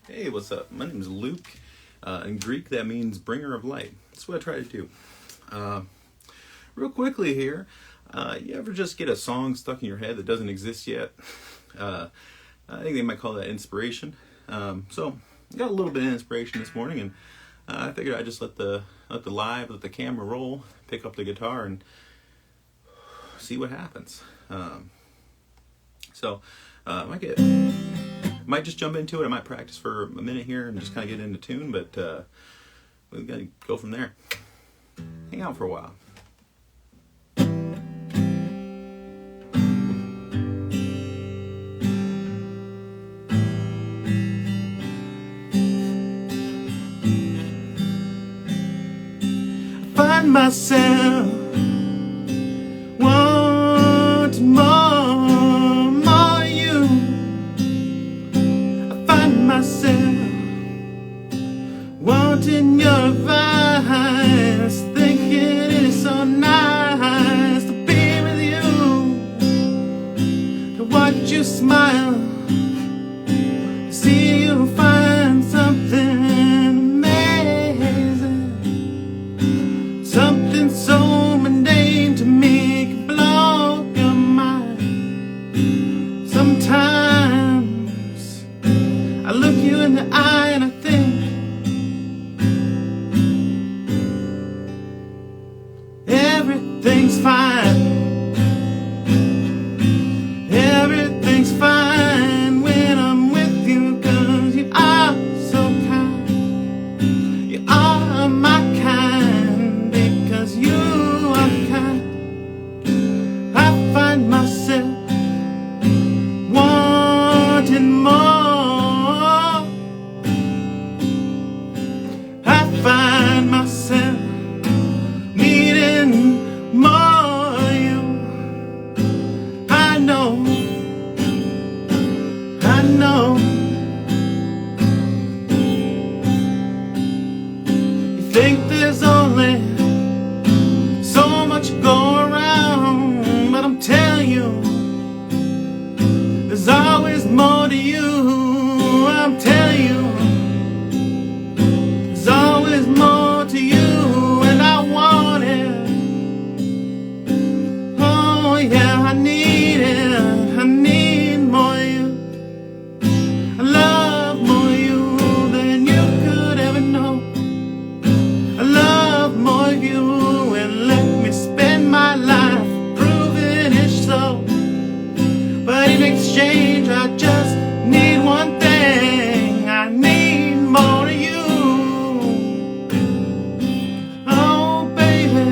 Hey, what's up? My name is Luke. In Greek, that means bringer of light. That's what I try to do. Real quickly here, you ever just get a song stuck in your head that doesn't exist yet? I think they might call that inspiration. So I got a little bit of inspiration this morning, and I figured I'd just let the camera roll, pick up the guitar, and see what happens. Might just jump into it. I might practice for a minute here and just kind of get into tune, but we've got to go from there. Hang out for a while. I find myself wanting more you. I find myself wanting your advice, thinking it is so nice to be with you, to watch you smile, to see you find something amazing, something so mundane to me can blow your mind. Sometimes I look you in the eye and I think everything's fine. Everything's fine when I'm with you, 'cause you are so kind. You are my kind because you are kind. I find myself wanting more. I find myself needing more you. I know you think there's only so much go around, but I'm telling you, there's always more to you. I'm telling you, there's always more to you, and I want it. Oh yeah, I need it. I need more you. I love more you than you could ever know. I love more you, and let me spend my life proving it so. But in exchange, I just need one thing. I need more of you. Oh baby,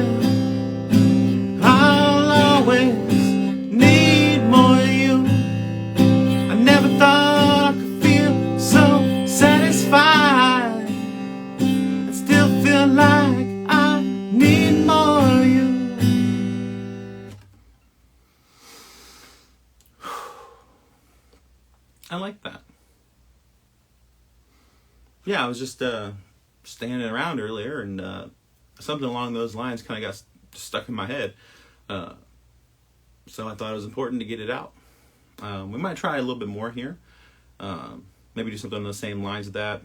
I'll always need more of you. I never thought I could feel so satisfied. I still feel like I need more of you. I like that. Yeah, I was just standing around earlier, and something along those lines kind of got stuck in my head. So I thought it was important to get it out. We might try a little bit more here. Maybe do something on the same lines of that.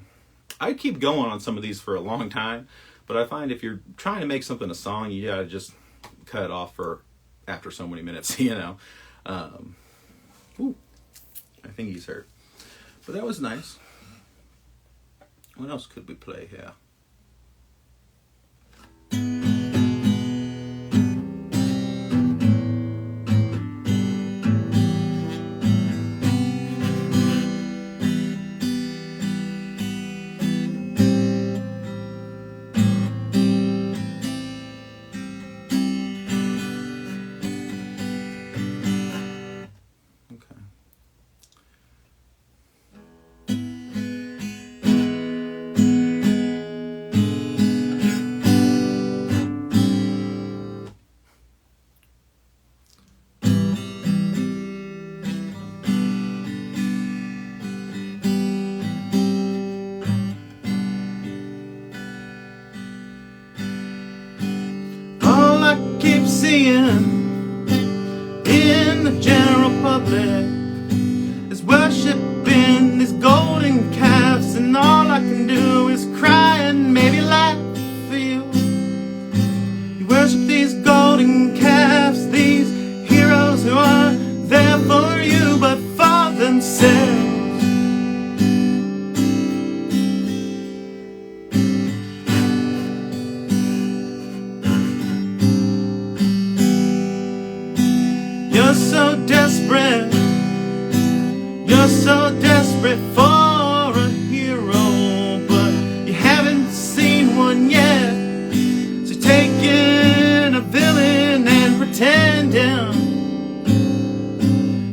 I keep going on some of these for a long time, but I find if you're trying to make something a song, you gotta just cut it off for after so many minutes, you know. Ooh, I think he's hurt. But that was nice. What else could we play here? seeing in the general public is worshiping these golden calves and desperate. You're so desperate for a hero, but you haven't seen one yet. So you're taking a villain and pretending.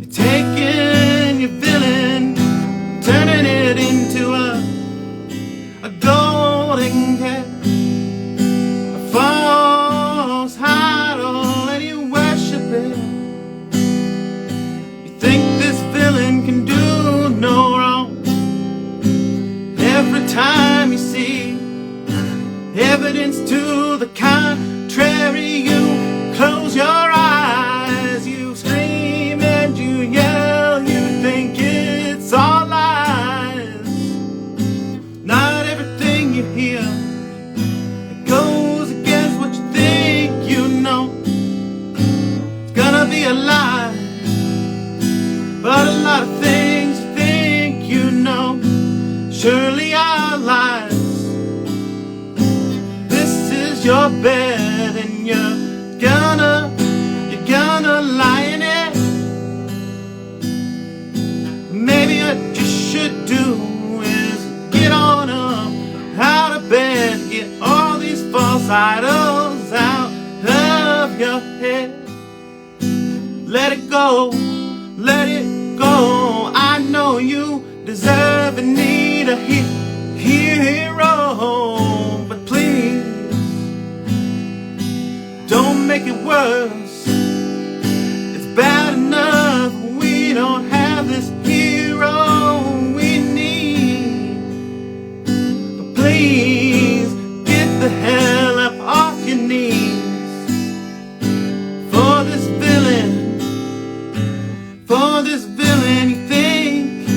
You're taking your villain, turning it into a golden cat, a false idol, and you worship it. You think this villain can do no wrong. Every time you see evidence to the contrary, you close your eyes, you scream and you yell, you think it's all lies. Not everything you hear that goes against what you think you know, it's gonna be a lie. But a lot of things you think you know surely are lies. This is your bed and you're gonna lie in it. Maybe what you should do is get on up out of bed, get all these false idols out of your head. Let it go, let it go. I know you deserve and need a hero, but please don't make it worse. It's bad enough we don't have this hero we need, but please get the hell up off your knees for this villain, for this villain you think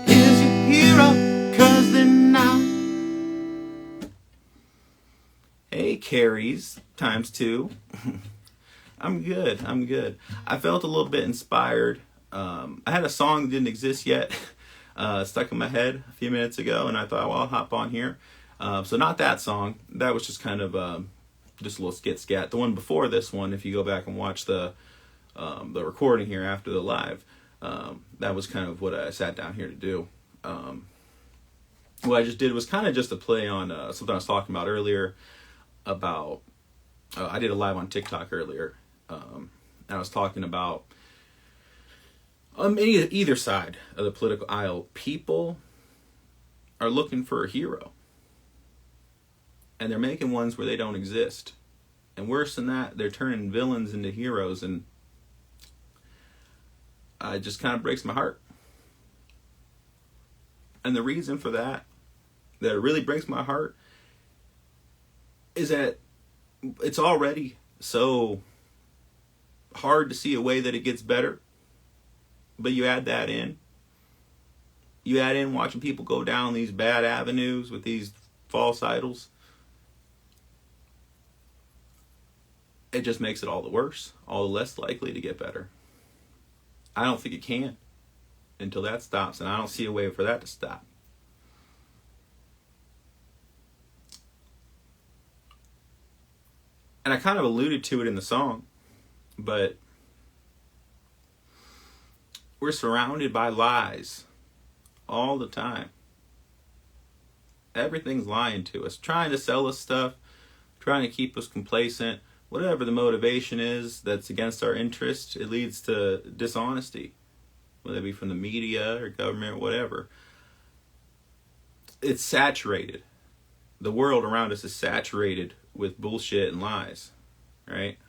is your hero, 'cause they're not. Hey, Carries ×2. I'm good. I felt a little bit inspired. I had a song that didn't exist yet, stuck in my head a few minutes ago, and I thought, well, I'll hop on here. So not that song. That was just kind of just a little scat. The one before this one, if you go back and watch the recording here after the live, that was kind of what I sat down here to do. What I just did was kind of just a play on something I was talking about earlier about, I did a live on TikTok earlier, and I was talking about either side of the political aisle, people are looking for a hero, and they're making ones where they don't exist. And worse than that, they're turning villains into heroes, and it just kind of breaks my heart. And the reason for that it really breaks my heart, is that it's already so hard to see a way that it gets better. But you add that in. You add in watching people go down these bad avenues with these false idols. It just makes it all the worse, all the less likely to get better. I don't think it can until that stops, and I don't see a way for that to stop. And I kind of alluded to it in the song, but we're surrounded by lies all the time. Everything's lying to us, trying to sell us stuff, trying to keep us complacent. Whatever the motivation is that's against our interest, it leads to dishonesty, whether it be from the media or government or whatever. It's saturated. The world around us is saturated with bullshit and lies, right?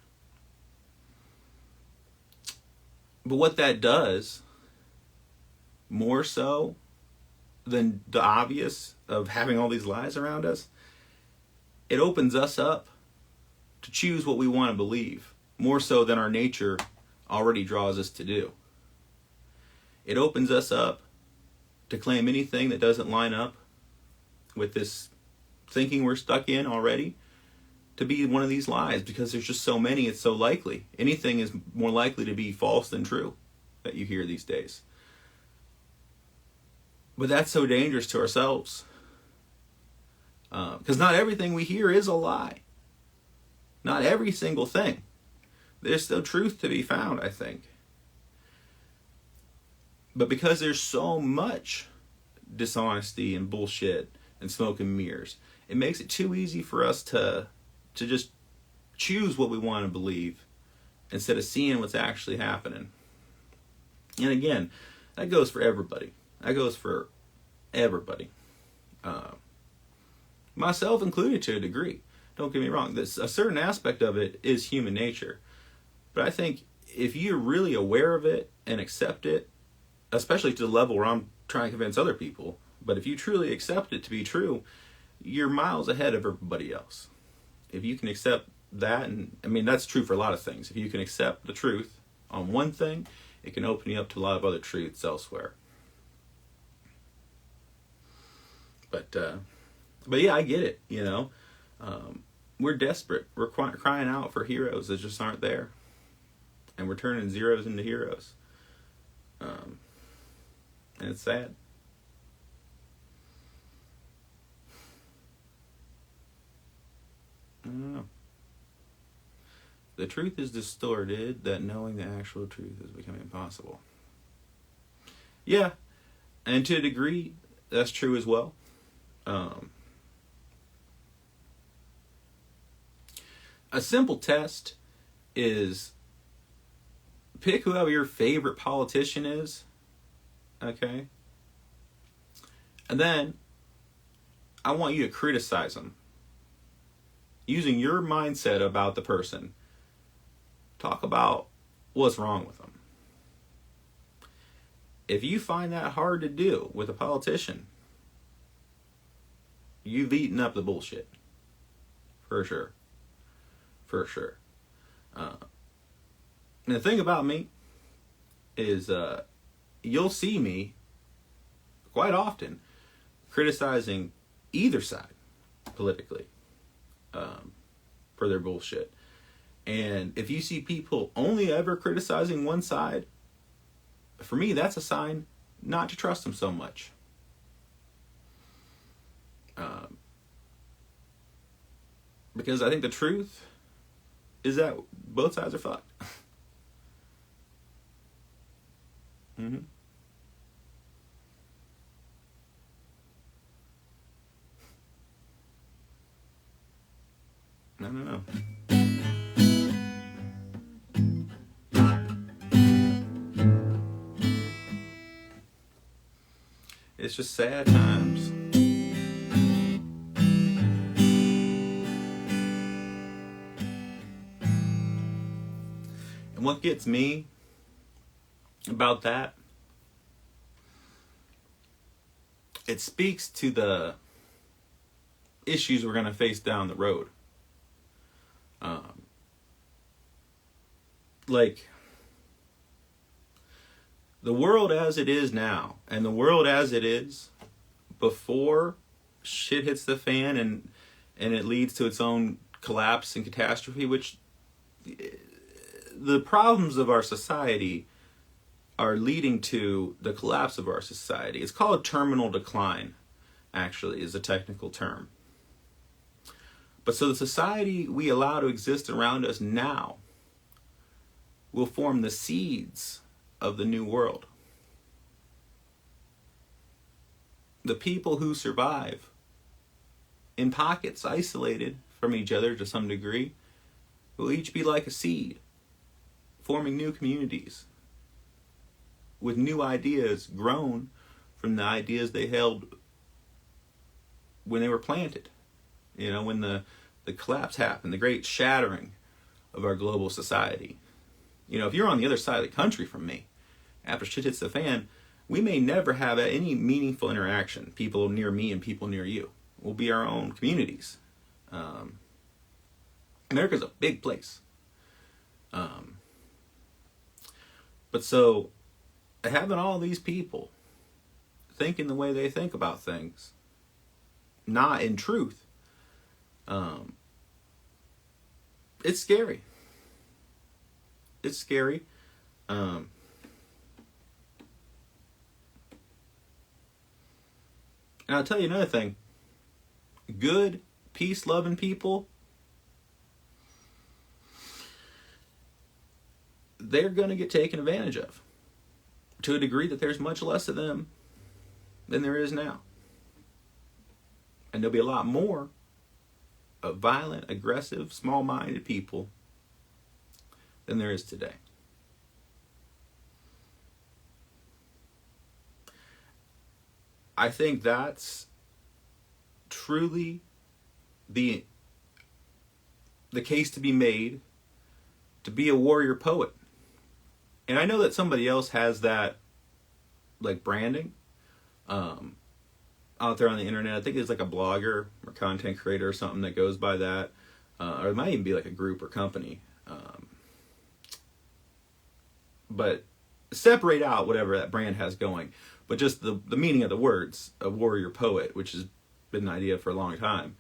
But what that does, more so than the obvious of having all these lies around us, it opens us up to choose what we want to believe, more so than our nature already draws us to do. It opens us up to claim anything that doesn't line up with this thinking we're stuck in already to be one of these lies, because there's just so many, it's so likely. Anything is more likely to be false than true that you hear these days. But that's so dangerous to ourselves, because not everything we hear is a lie. Not every single thing. There's still truth to be found, I think. But because there's so much dishonesty and bullshit and smoke and mirrors, it makes it too easy for us to just choose what we want to believe instead of seeing what's actually happening. And again, that goes for everybody. That goes for everybody. Myself included to a degree. Don't get me wrong. A certain aspect of it is human nature. But I think if you're really aware of it and accept it, especially to the level where I'm trying to convince other people, but if you truly accept it to be true, you're miles ahead of everybody else. If you can accept that, and I mean, that's true for a lot of things. If you can accept the truth on one thing, it can open you up to a lot of other truths elsewhere. But yeah, I get it, you know. We're desperate. We're crying out for heroes that just aren't there. And we're turning zeros into heroes. And it's sad. I don't know. The truth is distorted, that knowing the actual truth is becoming impossible. Yeah, and to a degree, that's true as well. A simple test is pick whoever your favorite politician is, okay? And then I want you to criticize them using your mindset about the person. Talk about what's wrong with them. If you find that hard to do with a politician, you've eaten up the bullshit. For sure. For sure. And the thing about me is you'll see me quite often criticizing either side politically for their bullshit. And if you see people only ever criticizing one side, for me, that's a sign not to trust them so much. Because I think the truth is that both sides are fucked. Mm-hmm. I don't know. It's just sad times. And what gets me about that, it speaks to the issues we're going to face down the road. Like, the world as it is now, and the world as it is before shit hits the fan and it leads to its own collapse and catastrophe, which the problems of our society are leading to the collapse of our society. It's called terminal decline, actually, is a technical term. But so the society we allow to exist around us now will form the seeds of the new world. The people who survive in pockets, isolated from each other to some degree, will each be like a seed, forming new communities with new ideas grown from the ideas they held when they were planted. You know, when the collapse happened, the great shattering of our global society. You know, if you're on the other side of the country from me, after shit hits the fan, we may never have any meaningful interaction. People near me and people near you. We'll be our own communities. America's a big place. But so, having all these people thinking the way they think about things, not in truth, it's scary. It's scary. And I'll tell you another thing. Good, peace-loving people, they're going to get taken advantage of. to a degree that there's much less of them than there is now. And there'll be a lot more of violent, aggressive, small-minded people than there is today. I think that's truly the case to be made to be a warrior poet. And I know that somebody else has that, like, branding out there on the internet. I think it's like a blogger or content creator or something that goes by that, or it might even be like a group or company. But separate out whatever that brand has going. But just the meaning of the words, a warrior poet, which has been an idea for a long time.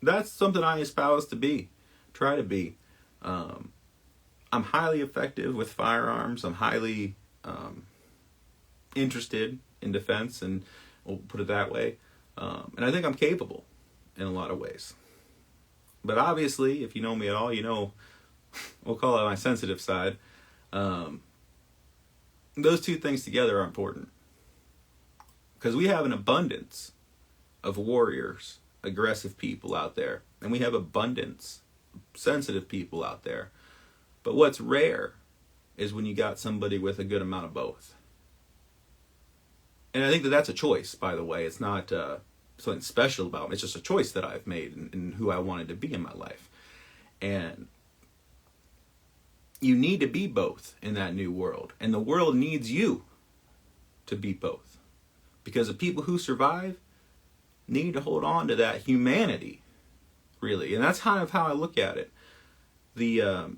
That's something I espouse to be, try to be. I'm highly effective with firearms. I'm highly interested in defense, and we'll put it that way. And I think I'm capable in a lot of ways. But obviously, if you know me at all, you know, we'll call it my sensitive side. Those two things together are important. Because we have an abundance of warriors, aggressive people out there. And we have abundance of sensitive people out there. But what's rare is when you got somebody with a good amount of both. And I think that that's a choice, by the way. It's not something special about me. It's just a choice that I've made in who I wanted to be in my life. And you need to be both in that new world. And the world needs you to be both. Because the people who survive need to hold on to that humanity, really. And that's kind of how I look at it. There's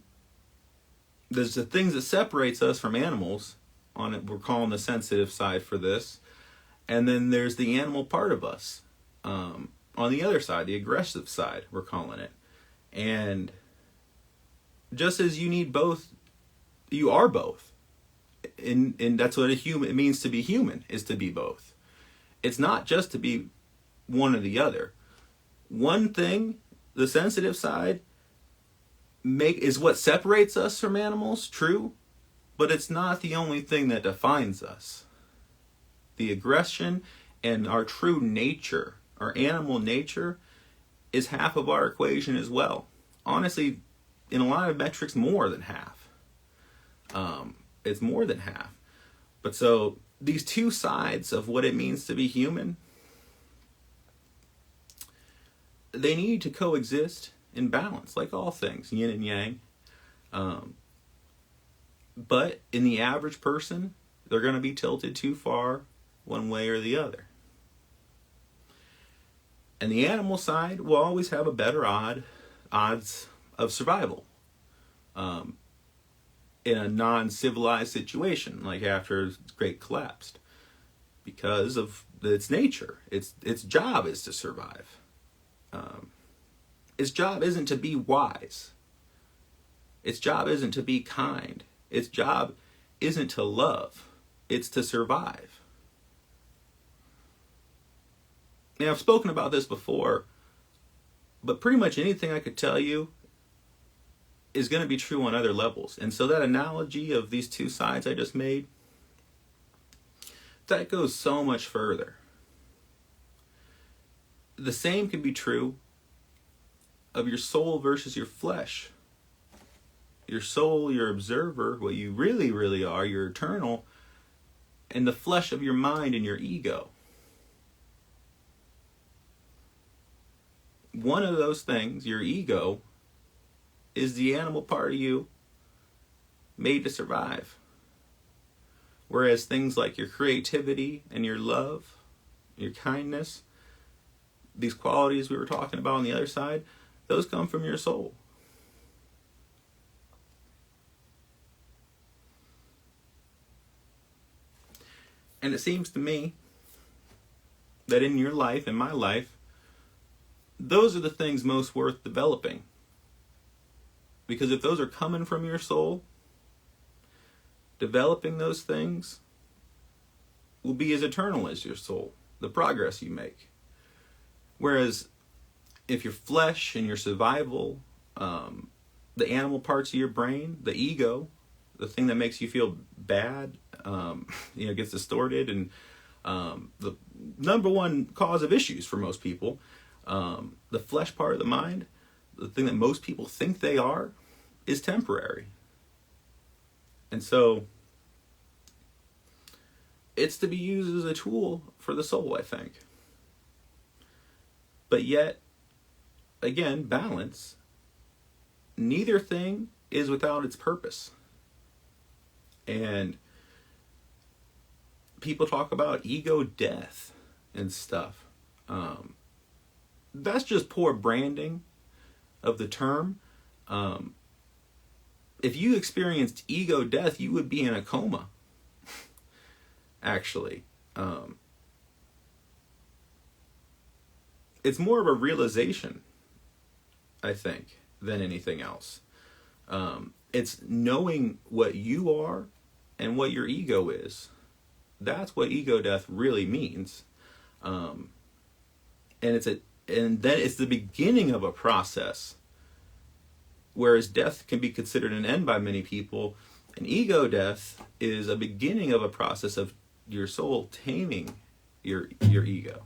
the things that separates us from animals. On it, we're calling the sensitive side for this. And then there's the animal part of us. On the other side, the aggressive side, we're calling it. And just as you need both, you are both. And that's what it means to be human, is to be both. It's not just to be one or the other. One thing, the sensitive side, is what separates us from animals, true, but it's not the only thing that defines us. The aggression and our true nature, our animal nature, is half of our equation as well. Honestly, in a lot of metrics, more than half. It's more than half. But so these two sides of what it means to be human, they need to coexist in balance, like all things, yin and yang. But in the average person, they're going to be tilted too far one way or the other. And the animal side will always have a better odds of survival in a non-civilized situation, like after the Great collapsed, because of its nature. Its job is to survive. Its job isn't to be wise. Its job isn't to be kind. Its job isn't to love. It's to survive. Now, I've spoken about this before, but pretty much anything I could tell you is going to be true on other levels. And so that analogy of these two sides I just made, that goes so much further. The same can be true of your soul versus your flesh. Your soul, your observer, what you really, really are, your eternal, and the flesh of your mind and your ego. One of those things, your ego, is the animal part of you made to survive. Whereas things like your creativity and your love, your kindness, these qualities we were talking about on the other side, those come from your soul. And it seems to me that in your life, in my life, those are the things most worth developing. Because if those are coming from your soul, developing those things will be as eternal as your soul, the progress you make. Whereas if your flesh and your survival, the animal parts of your brain, the ego, the thing that makes you feel bad, gets distorted, and the number one cause of issues for most people, the flesh part of the mind, the thing that most people think they are, is temporary. And so it's to be used as a tool for the soul, I think. But yet, again, balance. Neither thing is without its purpose. And people talk about ego death and stuff. That's just poor branding of the term. If you experienced ego death, you would be in a coma. Actually. It's more of a realization, I think, than anything else. It's knowing what you are and what your ego is. That's what ego death really means. And then it's the beginning of a process. Whereas death can be considered an end by many people, and ego death is a beginning of a process of your soul taming your ego.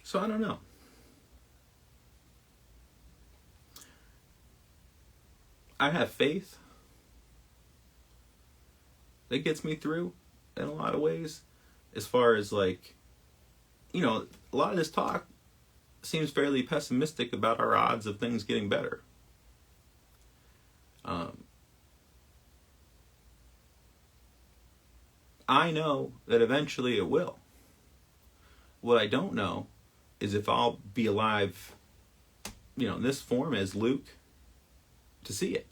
So I don't know. I have faith that gets me through in a lot of ways. As far as a lot of this talk seems fairly pessimistic about our odds of things getting better. I know that eventually it will. What I don't know is if I'll be alive, in this form as Luke, to see it.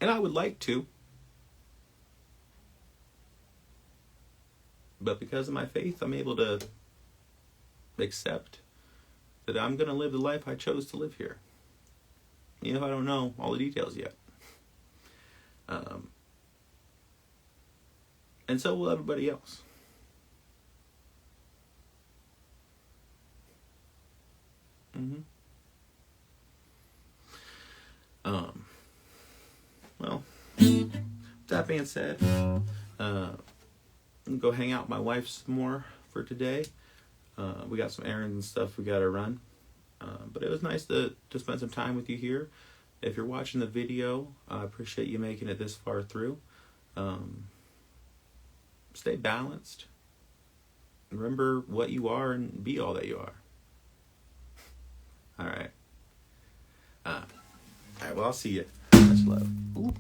And I would like to. But because of my faith, I'm able to accept that I'm going to live the life I chose to live here. Even if I don't know all the details yet. And so will everybody else. Well, that being said, I'm gonna go hang out with my wife some more for today. We got some errands and stuff we gotta run. But it was nice to spend some time with you here. If you're watching the video, I appreciate you making it this far through. Stay balanced. Remember what you are and be all that you are. All right. Well, I'll see you. Much love. Ooh.